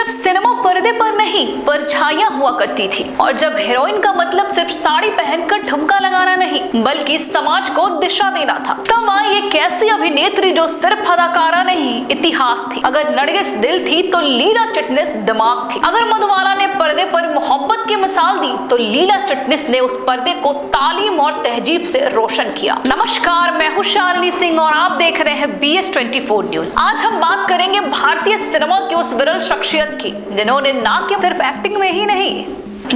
सिर्फ सिनेमा पर्दे पर नहीं परछाइयां हुआ करती थी, और जब हीरोइन का मतलब सिर्फ साड़ी पहनकर ठुमका लगाना नहीं बल्कि समाज को दिशा देना था, तब आई एक ऐसी अभिनेत्री जो सिर्फ अदाकारा नहीं इतिहास थी। अगर नरगिस दिल थी तो लीला चिटनिस दिमाग थी। अगर मधुबाला ने पर्दे पर मोहब्बत की मिसाल दी तो लीला चिटनिस ने उस पर्दे को तालीम और तहजीब से रोशन किया। नमस्कार, मैं हूं शालिनी सिंह और आप देख रहे हैं BS24 न्यूज। आज हम बात करेंगे भारतीय सिनेमा की उस विरल शख्सियत की जिन्होंने ना कि सिर्फ एक्टिंग में ही नहीं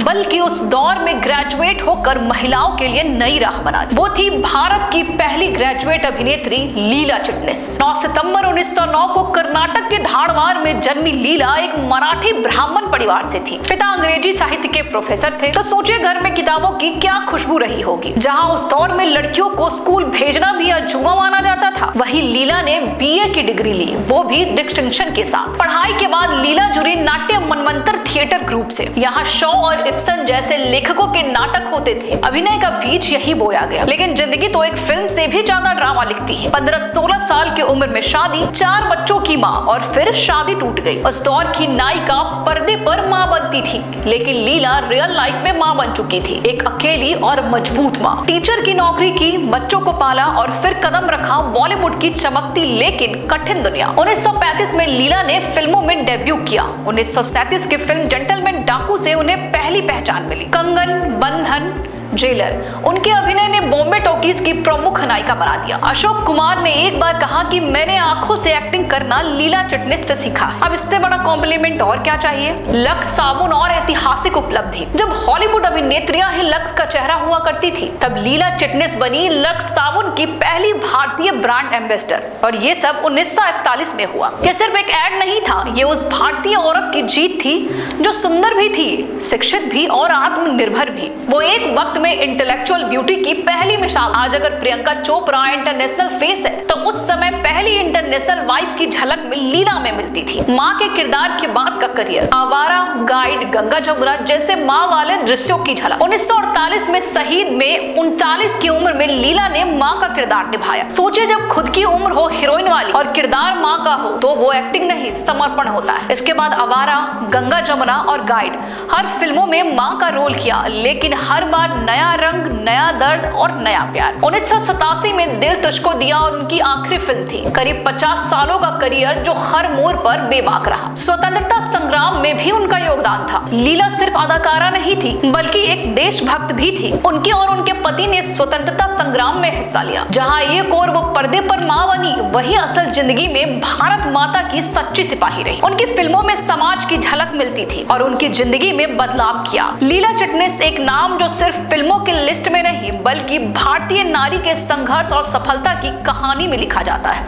बल्कि उस दौर में ग्रेजुएट होकर महिलाओं के लिए नई राह बना दी। वो थी भारत की पहली ग्रेजुएट अभिनेत्री लीला चिटनिस। 9 सितंबर 1909 को कर्नाटक के धारवाड़ में जन्मी लीला एक मराठी ब्राह्मण परिवार से थी। पिता अंग्रेजी साहित्य के प्रोफेसर थे, तो सोचे घर में किताबों की क्या खुशबू रही होगी। जहाँ उस दौर में लड़कियों को स्कूल भेजना भी अजूबा माना जाता था, वहीं लीला ने BA की डिग्री ली, वो भी डिस्टिंक्शन के साथ। पढ़ाई के बाद लीला जुड़ी नाट्य मनवंतर थिएटर ग्रुप से। यहाँ शो और इब्सन जैसे लेखकों के नाटक होते थे। अभिनय का बीज यही बोया गया। लेकिन जिंदगी तो एक फिल्म से भी ज्यादा ड्रामा लिखती है। 15-16 साल की उम्र में शादी, 4 बच्चों की माँ, और फिर शादी टूट गई। उस दौर की नायिका पर्दे पर माँ बनती थी, लेकिन लीला रियल लाइफ में माँ बन चुकी थी। एक अकेली और मजबूत माँ। टीचर की नौकरी की, बच्चों को पाला और फिर कदम रखा बॉलीवुड की चमकती लेकिन कठिन दुनिया। 1935 में लीला ने फिल्मों में डेब्यू किया। 1937 की फिल्म जेंटलमैन डाकू से उन्हें पहली पहचान मिली। कंगन, बंधन, जेलर, उनके अभिनय ने बॉम्बे टॉकीज की प्रमुख नायिका बना दिया। अशोक कुमार ने एक बार कहा कि मैंने आंखों से एक्टिंग करना लीला चिटनिस से सीखा। अब इससे बड़ा कॉम्प्लीमेंट और क्या चाहिए। लक्स साबुन और ऐतिहासिक उपलब्धि। जब हॉलीवुड अभिनेत्रियां ही लक्स का चेहरा हुआ करती थी, तब लीला चिटनिस बनी लक्स साबुन की पहली भारतीय ब्रांड एम्बेसडर, और ये सब 1941 में हुआ। यह सिर्फ एक एड नहीं था, ये उस भारतीय औरत की जीत थी जो सुंदर भी थी, शिक्षित भी और आत्मनिर्भर भी। वो एक वक्त में इंटेलेक्चुअल ब्यूटी की पहली मिसाल। आज अगर प्रियंका चोपड़ा इंटरनेशनल फेस है, तो उस समय पहली इंटरनेशनल वाइब की झलक में लीला में मिलती थी। माँ के किरदार के बाद का करियर, आवारा, गाइड, गंगा जमुना जैसे माँ वाले दृश्यों की झलक। 1948 में शहीद में 39 की उम्र में लीला ने माँ का किरदार निभाया। सोचे, जब खुद की उम्र हो हीरोइन वाली और किरदार माँ का हो, तो वो एक्टिंग नहीं समर्पण होता है। इसके बाद आवारा, गंगा जमुना और गाइड, हर फिल्मों में माँ का रोल किया, लेकिन हर बार नया रंग, नया दर्द और नया प्यार। 1987 में दिल तुझको दिया और उनकी आखिरी फिल्म थी। करीब 50 सालों का करियर जो हर मोड़ पर बेबाक रहा। स्वतंत्रता संग्राम में भी उनका योगदान था। लीला सिर्फ अदाकारा नहीं थी बल्कि एक देशभक्त भी थी। उनके और उनके पति ने स्वतंत्रता संग्राम में हिस्सा लिया। जहाँ एक और वो पर्दे पर माँ बनी, वही असल जिंदगी में भारत माता की सच्ची सिपाही रही। उनकी फिल्मों में समाज की झलक मिलती थी और उनकी जिंदगी में बदलाव किया। लीला चिटनिस एक नाम जो सिर्फ फिल्मों की लिस्ट में नहीं बल्कि भारतीय नारी के संघर्ष और सफलता की कहानी में लिखा जाता है।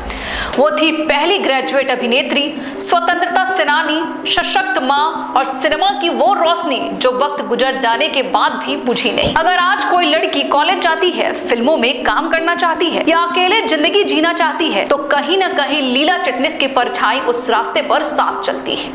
वो थी पहली ग्रेजुएट अभिनेत्री, स्वतंत्रता सेनानी, सशक्त माँ और सिनेमा की वो रोशनी जो वक्त गुजर जाने के बाद भी बुझी नहीं। अगर आज कोई लड़की कॉलेज जाती है, फिल्मों में काम करना चाहती है या अकेले जिंदगी जीना चाहती है, तो कहीं ना कहीं लीला चिटनिस की परछाई उस रास्ते पर साथ चलती है।